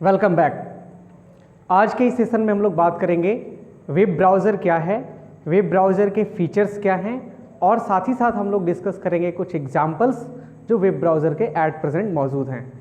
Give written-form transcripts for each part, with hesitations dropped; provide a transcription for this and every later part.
Welcome back. आज के इस सेशन में हम लोग बात करेंगे वेब ब्राउज़र क्या है, वेब ब्राउज़र के फीचर्स क्या हैं, और साथ ही साथ हम लोग डिस्कस करेंगे कुछ एग्जांपल्स जो वेब ब्राउज़र के एट प्रेजेंट मौजूद हैं।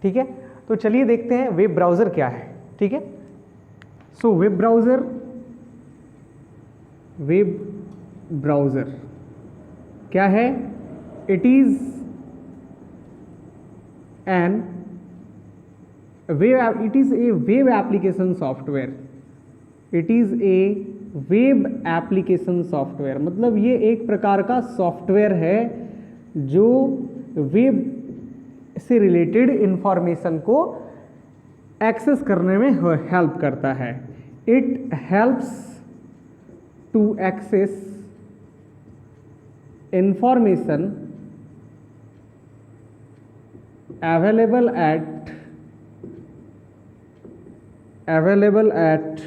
ठीक है, तो चलिए देखते हैं वेब ब्राउज़र क्या है। ठीक है, सो वेब ब्राउज़र क्या है? It is a web application software. It is a web application software, मतलब ये एक प्रकार का सॉफ्टवेयर है जो वेब से रिलेटेड इंफॉर्मेशन को एक्सेस करने में हेल्प करता है। It helps to access information available at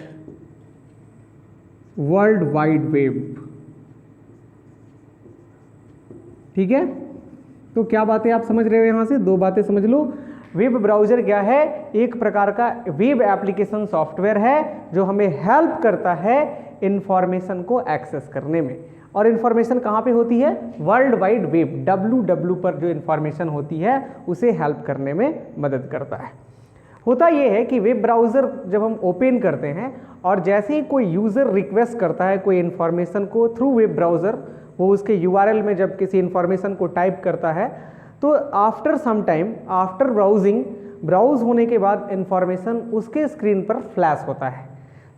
world wide web. ठीक है, तो क्या बातें आप समझ रहे हो? यहां से दो बातें समझ लो। वेब ब्राउज़र क्या है? एक प्रकार का वेब एप्लीकेशन सॉफ्टवेयर है जो हमें हेल्प करता है इंफॉर्मेशन को एक्सेस करने में। और इंफॉर्मेशन कहाँ पे होती है? वर्ल्ड वाइड वेब, WW पर जो इंफॉर्मेशन होती है उसे हेल्प करने में मदद करता है। होता यह है कि वेब ब्राउज़र जब हम ओपन करते हैं और जैसे ही कोई यूज़र रिक्वेस्ट करता है कोई इन्फॉर्मेशन को थ्रू वेब ब्राउज़र, वो उसके URL में जब किसी इन्फॉर्मेशन को टाइप करता है तो after some time, after browse होने के बाद इन्फॉर्मेशन उसके स्क्रीन पर फ्लैश होता है।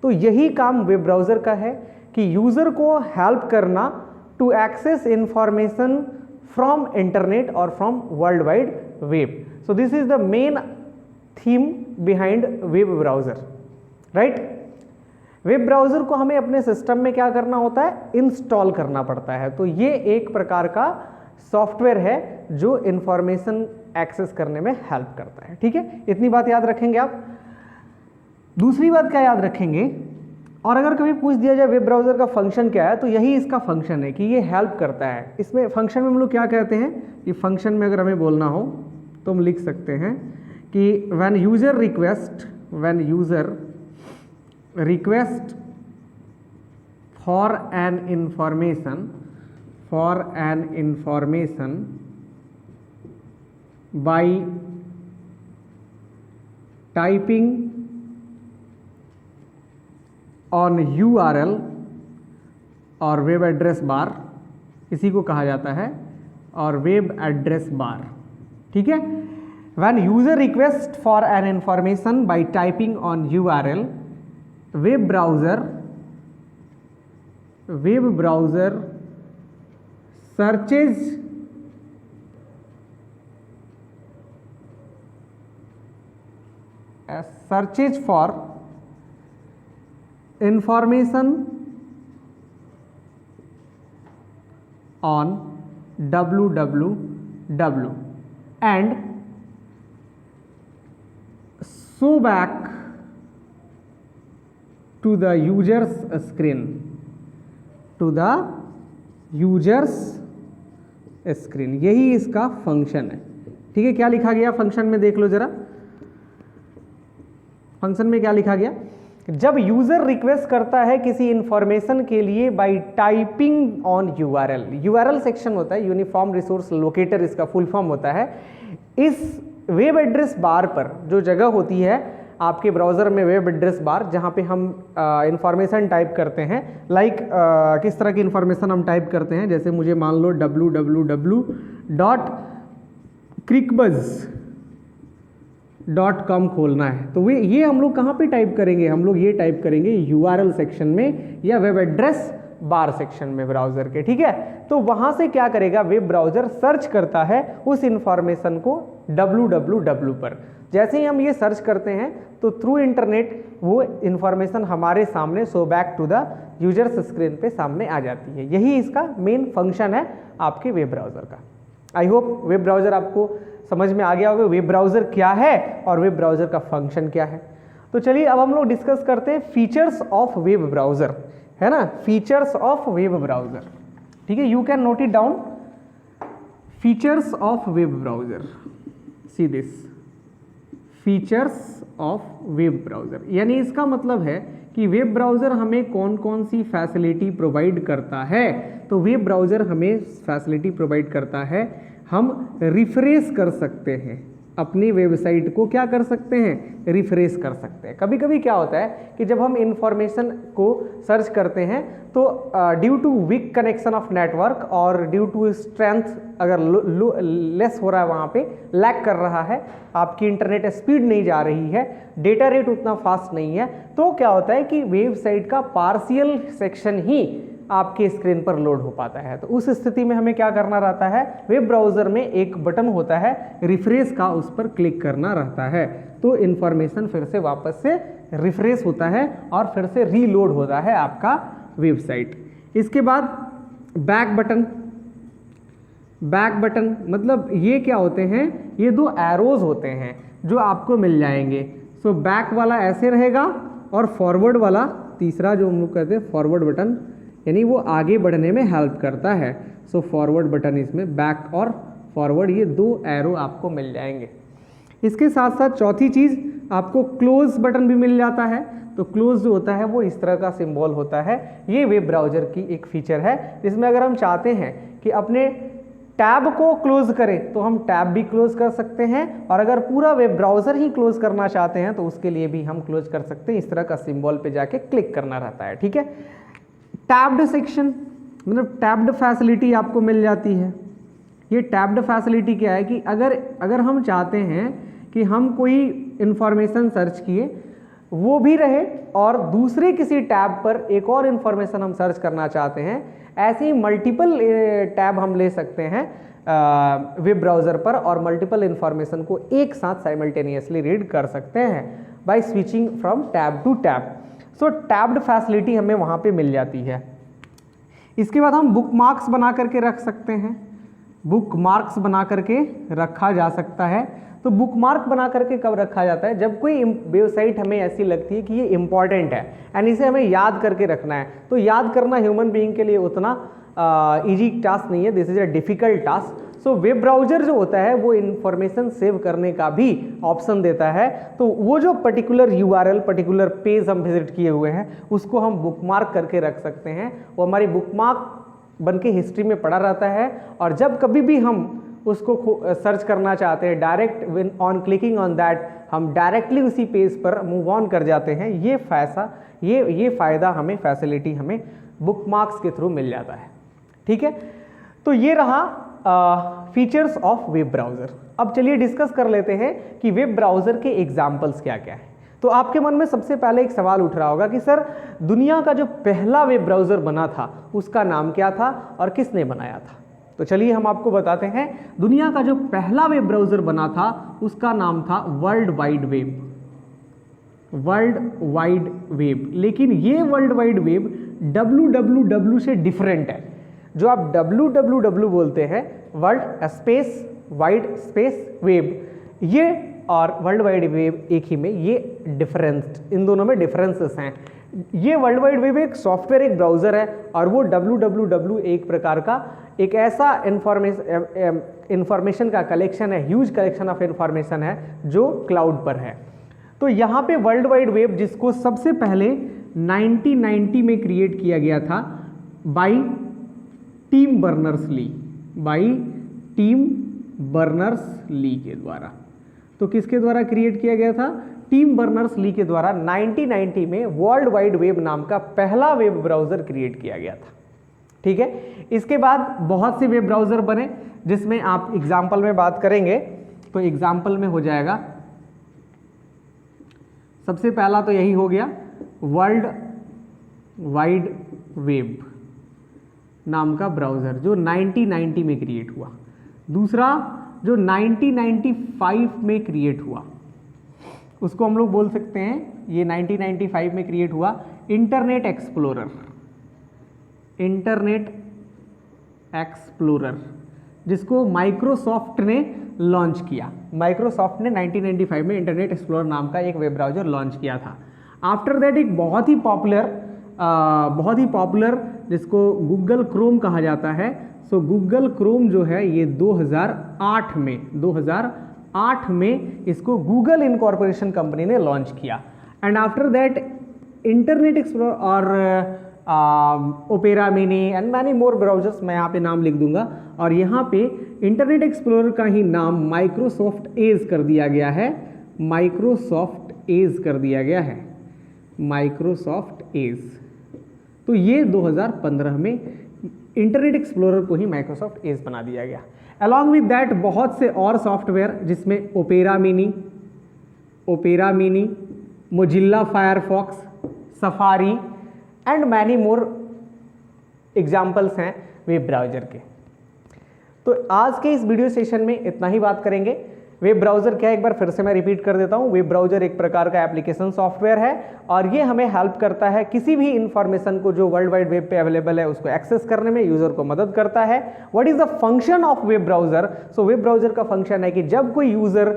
तो यही काम वेब ब्राउज़र का है कि यूज़र को हेल्प करना to access information from internet और from world wide web. So this is the main theme behind web browser, right. Web browser को हमें अपने सिस्टम में क्या करना होता है? इंस्टॉल करना पड़ता है। तो ये एक प्रकार का सॉफ्टवेयर है जो इंफॉर्मेशन एक्सेस करने में हेल्प करता है। ठीक है, इतनी बात याद रखेंगे आप। दूसरी बात क्या याद रखेंगे? और अगर कभी पूछ दिया जाए वेब ब्राउज़र का फंक्शन क्या है, तो यही इसका फंक्शन है कि ये हेल्प करता है। इसमें फंक्शन में हम लोग क्या कहते हैं? ये फंक्शन में अगर हमें बोलना हो तो हम लिख सकते हैं कि when user request for an information by typing on URL और वेब एड्रेस बार, इसी को कहा जाता है और वेब एड्रेस बार। ठीक है, when user request for an information by typing on URL, web browser searches for information on www and show back to the user's screen, यही इसका फंक्शन है। ठीक है, क्या लिखा गया फंक्शन में? देख लो जरा, फंक्शन में क्या लिखा गया? जब यूजर रिक्वेस्ट करता है किसी इंफॉर्मेशन के लिए bye typing on URL section होता है, यूनिफॉर्म रिसोर्स लोकेटर इसका फुल फॉर्म होता है। इस वेब एड्रेस बार पर जो जगह होती है आपके ब्राउज़र में, वेब एड्रेस बार, जहाँ पे हम इंफॉर्मेशन टाइप करते हैं, किस तरह की इंफॉर्मेशन हम टाइप करते हैं, जैसे मुझे मान लो www.crickbuzz.com खोलना है, तो ये हम लोग कहाँ पे टाइप करेंगे? हम लोग ये टाइप करेंगे URL सेक्शन में या वेब एड्रेस बार सेक्शन में ब्राउज़र के। ठीक है, तो वहाँ से क्या करेगा? वेब ब्राउज़र सर्च करता है उस इंफॉर्मेशन को www पर। जैसे ही हम ये सर्च करते हैं तो थ्रू इंटरनेट वो इंफॉर्मेशन हमारे सामने show back to the user's screen पे सामने आ जाती है। यही इसका मेन फंक्शन है आपके वेब ब्राउज़र का। आई होप वेब ब्राउज़र आपको समझ में आ गया होगा वेब ब्राउज़र क्या है और वेब ब्राउज़र का फंक्शन क्या है। तो चलिए अब हम लोग डिस्कस करते हैं फीचर्स ऑफ वेब ब्राउज़र, है ना, फीचर्स ऑफ वेब ब्राउज़र। ठीक है, you can note it down, features of web browser. See this, features of web browser, यानी इसका मतलब है कि वेब ब्राउज़र हमें कौन कौन सी फैसिलिटी प्रोवाइड करता है। तो वेब ब्राउज़र हमें फैसिलिटी प्रोवाइड करता है, हम रिफ्रेश कर सकते हैं अपनी वेबसाइट को, क्या कर सकते हैं, रिफ्रेश कर सकते हैं। कभी कभी क्या होता है कि जब हम इंफॉर्मेशन को सर्च करते हैं तो due to weak connection of network और ड्यू टू स्ट्रेंथ अगर लेस हो रहा है, वहाँ पे लैग कर रहा है, आपकी इंटरनेट स्पीड नहीं जा रही है, डेटा रेट उतना फास्ट नहीं है, तो क्या होता है कि वेबसाइट का पार्शियल सेक्शन ही आपके स्क्रीन पर लोड हो पाता है। तो उस स्थिति में हमें क्या करना रहता है, वेब ब्राउज़र में एक बटन होता है रिफ्रेश का, उस पर क्लिक करना रहता है, तो इन्फॉर्मेशन फिर से वापस से रिफ्रेश होता है और फिर से रीलोड होता है आपका वेबसाइट। इसके बाद बैक बटन, बैक बटन मतलब ये क्या होते हैं, ये दो एरोज होते हैं जो आपको मिल जाएंगे। सो बैक वाला ऐसे रहेगा और फॉरवर्ड वाला तीसरा जो हम लोग कहते हैं फॉरवर्ड बटन, यानी वो आगे बढ़ने में हेल्प करता है। सो फॉरवर्ड बटन, इसमें बैक और फॉरवर्ड ये दो एरो आपको मिल जाएंगे। इसके साथ साथ चौथी चीज़ आपको क्लोज बटन भी मिल जाता है। तो क्लोज जो होता है वो इस तरह का सिंबल होता है, ये वेब ब्राउज़र की एक फीचर है जिसमें अगर हम चाहते हैं कि अपने टैब को क्लोज करें तो हम टैब भी क्लोज कर सकते हैं, और अगर पूरा वेब ब्राउज़र ही क्लोज करना चाहते हैं तो उसके लिए भी हम क्लोज कर सकते हैं। इस तरह का सिंबल पे जाके क्लिक करना रहता है, ठीक है। टैब्ड सेक्शन मतलब टैब्ड फैसिलिटी आपको मिल जाती है। ये टैब्ड फैसिलिटी क्या है कि अगर हम चाहते हैं कि हम कोई इंफॉर्मेशन सर्च किए वो भी रहे और दूसरे किसी टैब पर एक और इन्फॉर्मेशन हम सर्च करना चाहते हैं, ऐसे ही मल्टीपल टैब हम ले सकते हैं वेब ब्राउज़र पर और मल्टीपल इन्फॉर्मेशन को एक साथ साइमल्टेनियसली रीड कर सकते हैं by switching from tab to tab. So tabbed facility हमें वहाँ पे मिल जाती है। इसके बाद हम बुकमार्क्स बना करके रख सकते हैं, बुकमार्क्स बना करके रखा जा सकता है। तो बुकमार्क बना करके कब रखा जाता है, जब कोई वेबसाइट हमें ऐसी लगती है कि ये इंपॉर्टेंट है एंड इसे हमें याद करके रखना है। तो याद करना ह्यूमन बीइंग के लिए उतना इजी टास्क नहीं है, this is a difficult task. So web browser जो होता है वो इन्फॉर्मेशन सेव करने का भी ऑप्शन देता है। तो वो जो पर्टिकुलर URL पर्टिकुलर पेज हम विजिट किए हुए हैं उसको हम बुकमार्क करके रख सकते हैं, वो हमारी बुकमार्क बन के हिस्ट्री में पड़ा रहता है। और जब कभी भी हम उसको सर्च करना चाहते हैं, direct on clicking on that हम डायरेक्टली उसी पेज पर मूव ऑन कर जाते हैं। ये फ़ायदा हमें, फैसिलिटी हमें बुकमार्क्स के थ्रू मिल जाता है, ठीक है। तो ये रहा फीचर्स ऑफ वेब ब्राउज़र। अब चलिए डिस्कस कर लेते हैं कि वेब ब्राउज़र के एग्जाम्पल्स क्या क्या हैं। तो आपके मन में सबसे पहले एक सवाल उठ रहा होगा कि सर दुनिया का जो पहला वेब ब्राउज़र बना था उसका नाम क्या था और किसने बनाया था। तो चलिए हम आपको बताते हैं, दुनिया का जो पहला वेब ब्राउज़र बना था उसका नाम था world wide web, world wide web. लेकिन ये वर्ल्ड वाइड वेब www से डिफरेंट है। जो आप www बोलते हैं, world space wide space web, ये और वर्ल्ड वाइड वेब एक ही में, ये डिफरेंस, इन दोनों में डिफरेंसेस हैं। ये वर्ल्ड वाइड वेब एक सॉफ्टवेयर, एक ब्राउज़र है, और वो www एक प्रकार का एक ऐसा इंफॉर्मेशन का कलेक्शन है, ह्यूज कलेक्शन ऑफ इंफॉर्मेशन है जो क्लाउड पर है। तो यहाँ पे वर्ल्ड वाइड वेब, जिसको सबसे पहले 1990 में क्रिएट किया गया था by Tim Berners-Lee, by Tim Berners-Lee के द्वारा। तो किसके द्वारा क्रिएट किया गया था, टिम बर्नर्स-ली के द्वारा 1990 में वर्ल्ड वाइड वेब नाम का पहला वेब ब्राउज़र क्रिएट किया गया था, ठीक है। इसके बाद बहुत से वेब ब्राउज़र बने, जिसमें आप एग्जाम्पल में बात करेंगे तो एग्जाम्पल में हो जाएगा, सबसे पहला तो यही हो गया वर्ल्ड वाइड वेब नाम का ब्राउज़र जो 1990 में क्रिएट हुआ। दूसरा जो 1995 में क्रिएट हुआ उसको हम लोग बोल सकते हैं, ये 1995 में क्रिएट हुआ इंटरनेट एक्सप्लोरर, इंटरनेट एक्सप्लोरर, जिसको माइक्रोसॉफ्ट ने लॉन्च किया। माइक्रोसॉफ्ट ने 1995 में इंटरनेट एक्सप्लोरर नाम का एक वेब ब्राउज़र लॉन्च किया था। आफ्टर दैट एक बहुत ही पॉपुलर जिसको गूगल क्रोम कहा जाता है। सो गूगल क्रोम जो है ये 2008 2008 में इसको गूगल इनकॉर्पोरेशन कंपनी ने लॉन्च किया। And after that internet explorer और Opera mini and many more browsers, मैं यहाँ पे नाम लिख दूंगा, और यहाँ पे इंटरनेट एक्सप्लोरर का ही नाम माइक्रोसॉफ्ट एज कर दिया गया है, माइक्रोसॉफ्ट एज कर दिया गया है, माइक्रोसॉफ्ट एज। तो ये 2015 में इंटरनेट एक्सप्लोरर को ही माइक्रोसॉफ्ट एज बना दिया गया। अलॉन्ग विद दैट बहुत से और सॉफ्टवेयर जिसमें opera mini, Mozilla Firefox, safari and many more examples हैं वेब ब्राउज़र के। तो आज के इस वीडियो सेशन में इतना ही बात करेंगे। वेब ब्राउज़र क्या है, एक बार फिर से मैं रिपीट कर देता हूँ। वेब ब्राउज़र एक प्रकार का एप्लीकेशन सॉफ्टवेयर है और ये हमें हेल्प करता है किसी भी इंफॉर्मेशन को जो वर्ल्ड वाइड वेब पे अवेलेबल है उसको एक्सेस करने में, यूज़र को मदद करता है। What is the function of web browser? So web browser का फंक्शन है कि जब कोई यूज़र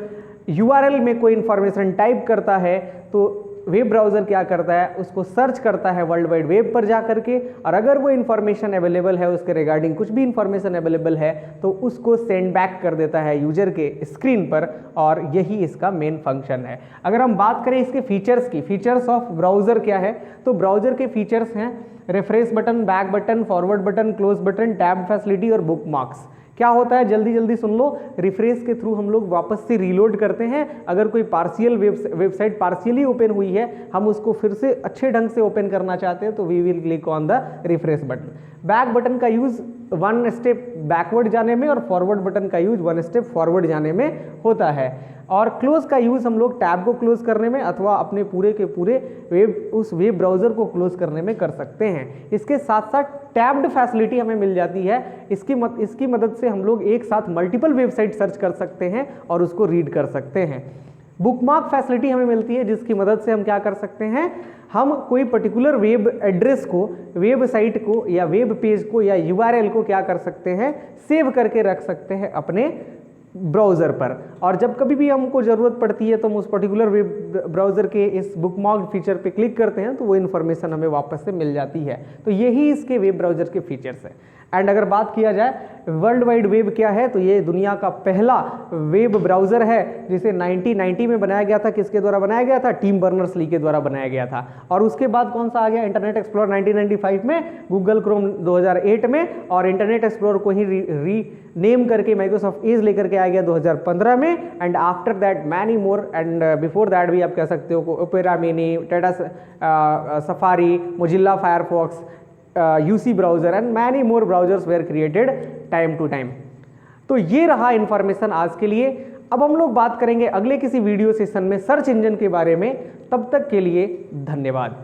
URL में कोई इंफॉर्मेशन टाइप करता है तो वेब ब्राउज़र क्या करता है, उसको सर्च करता है वर्ल्ड वाइड वेब पर जा करके, और अगर वो इन्फॉर्मेशन अवेलेबल है, उसके रिगार्डिंग कुछ भी इन्फॉर्मेशन अवेलेबल है तो उसको सेंड बैक कर देता है यूजर के स्क्रीन पर, और यही इसका मेन फंक्शन है। अगर हम बात करें इसके फीचर्स की, फीचर्स ऑफ ब्राउज़र क्या है, तो ब्राउज़र के फीचर्स हैं refresh button, back button, forward button, close button, tab facility और बुक मार्क्स। क्या होता है, जल्दी जल्दी सुन लो। रिफ्रेश के थ्रू हम लोग वापस से रीलोड करते हैं। अगर कोई पार्शियल वेबसाइट पार्शियली ओपन हुई है, हम उसको फिर से अच्छे ढंग से ओपन करना चाहते हैं तो we will click on the refresh button. Back button का यूज 1 स्टेप बैकवर्ड जाने में और फॉरवर्ड बटन का यूज 1 स्टेप फॉरवर्ड जाने में होता है। और क्लोज का यूज हम लोग टैब को क्लोज करने में अथवा अपने पूरे के पूरे उस वेब ब्राउज़र को क्लोज करने में कर सकते हैं। इसके साथ साथ टैब्ड फैसिलिटी हमें मिल जाती है। इसकी मदद से हम लोग एक साथ मल्टीपल वेबसाइट सर्च कर सकते हैं और उसको रीड कर सकते हैं। बुकमार्क फैसिलिटी हमें मिलती है जिसकी मदद से हम क्या कर सकते हैं, हम कोई पर्टिकुलर वेब एड्रेस को, वेब साइट को या वेब पेज को या URL को क्या कर सकते हैं, सेव करके रख सकते हैं अपने ब्राउज़र पर, और जब कभी भी हमको ज़रूरत पड़ती है तो हम उस पर्टिकुलर वेब ब्राउज़र के इस बुकमार्क फीचर पे क्लिक करते हैं तो वो इन्फॉर्मेशन हमें वापस से मिल जाती है। तो यही इसके वेब ब्राउज़र के फीचर्स हैं। एंड अगर बात किया जाए वर्ल्ड वाइड वेब क्या है, तो ये दुनिया का पहला वेब ब्राउज़र है जिसे 1990 में बनाया गया था। किसके द्वारा बनाया गया था? टिम बर्नर्स-ली के द्वारा बनाया गया था। और उसके बाद कौन सा आ गया? इंटरनेट एक्सप्लोरर 1995 में, गूगल क्रोम 2008 में, और इंटरनेट एक्सप्लोरर को ही रीनेम करके माइक्रोसॉफ्ट एज लेकर के आ गया 2015 में। And after that many more, and before that भी आप कह सकते हो Opera Mini, Tata Safari, Mozilla Firefox, UC browser and many more browsers were created time to time. तो ये रहा इन्फॉर्मेशन आज के लिए। अब हम लोग बात करेंगे अगले किसी वीडियो सेशन में सर्च इंजन के बारे में। तब तक के लिए धन्यवाद।